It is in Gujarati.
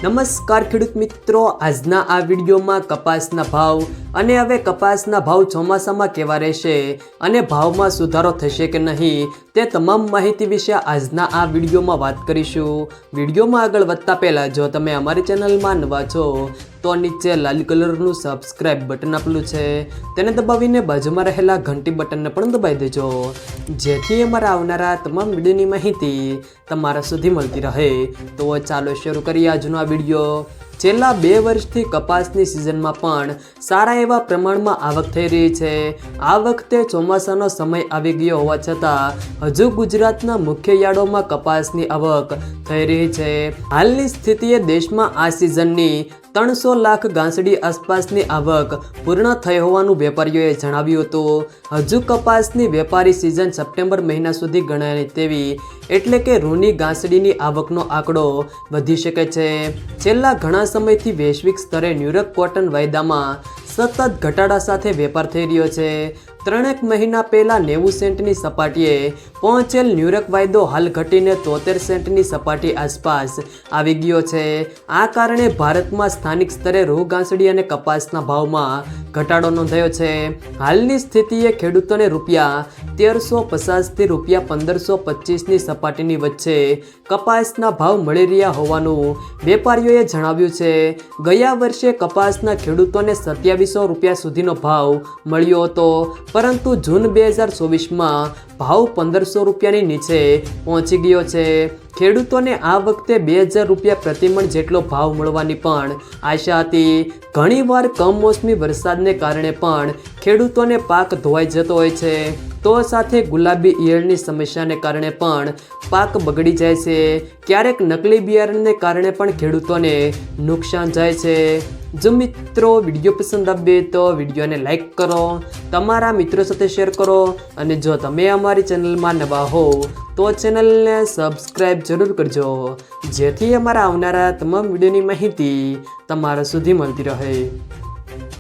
નમસ્કાર ખેડૂત મિત્રો, આજના આ વિડીયોમાં કપાસના ભાવ અને હવે કપાસના ભાવ ચોમાસામાં કેવા રહેશે અને ભાવમાં સુધારો થશે કે નહીં તે તમામ માહિતી વિશે આજના આ વિડીયોમાં વાત કરીશું। વિડીયોમાં આગળ વધતા પહેલાં જો તમે અમારી ચેનલમાં નવા છો તો નીચે લાલ કલરનું સબસ્ક્રાઇબ બટન આપેલું છે તેને દબાવીને બાજુમાં રહેલા ઘંટી બટનને પણ દબાવી દેજો, જેથી અમારા આવનારા તમામ વિડીયોની માહિતી તમારા સુધી મળતી રહે। તો ચાલો શરૂ કરીએ આજનો આ વિડીયો। છેલ્લા 2 વર્ષથી કપાસની સિઝનમાં પણ સારા એવા પ્રમાણમાં આવક થઈ રહી છે। આ વખતે ચોમાસાનો સમય આવી ગયો હોવા છતાં હજુ ગુજરાતના મુખ્ય યાર્ડોમાં કપાસની આવક થઈ રહી છે। હાલની સ્થિતિએ દેશમાં આ સિઝનની 300 લાખ ગાંસડી આસપાસની આવક પૂર્ણ થઈ હોવાનું વેપારીઓએ જણાવ્યું હતું। હજુ કપાસની વેપારી સિઝન સપ્ટેમ્બર મહિના સુધી ગણાય તેવી, એટલે કે રૂની ગાંસડીની આવકનો આંકડો વધી શકે છે। છેલ્લા ઘણા સમયથી વૈશ્વિક સ્તરે ન્યુયોર્ક કોટન વાયદામાં સતત ઘટાડા સાથે વેપાર થઈ રહ્યો છે। 3 મહિના પહેલા 90 સેન્ટની સપાટીએ પહોંચેલ ન્યુયોર્ક વાયદો હાલ ઘટીને 73 સેન્ટની સપાટી આસપાસ આવી ગયો છે। આ કારણે ભારતમાં સ્થાનિક સ્તરે રૂ ગાંસડી અને કપાસના ભાવમાં ઘટાડો નોંધાયો છે। હાલની સ્થિતિએ ખેડૂતોને રૂપિયા 1350 થી રૂપિયા 1525ની સપાટીની વચ્ચે કપાસના ભાવ મળી રહ્યા હોવાનું વેપારીઓએ જણાવ્યું છે। ગયા વર્ષે કપાસના ખેડૂતોને 2700 રૂપિયા સુધીનો ભાવ મળ્યો હતો, પરંતુ જૂન 2024માં ભાવ 1500 રૂપિયાની નીચે પહોંચી ગયો છે। ખેડૂતોને આ વખતે 2000 રૂપિયા પ્રતિમણ જેટલો ભાવ મળવાની પણ આશા હતી। ઘણીવાર કમોસમી વરસાદને કારણે પણ ખેડૂતોને પાક ધોવાઈ જતો હોય છે, તો સાથે ગુલાબી ઈયળની સમસ્યાને કારણે પણ પાક બગડી જાય છે। ક્યારેક નકલી બિયારણને કારણે પણ ખેડૂતોને નુકસાન જાય છે। જો મિત્રો વિડીયો પસંદ આવે તો વિડીયોને લાઈક કરો, તમારા મિત્રો સાથે શેર કરો, અને જો તમે અમારી ચેનલમાં નવા હો તો ચેનલને સબસ્ક્રાઈબ જરૂર કરજો, જેથી અમારા આવનારા તમામ વિડીયોની માહિતી તમારા સુધી મળતી રહે।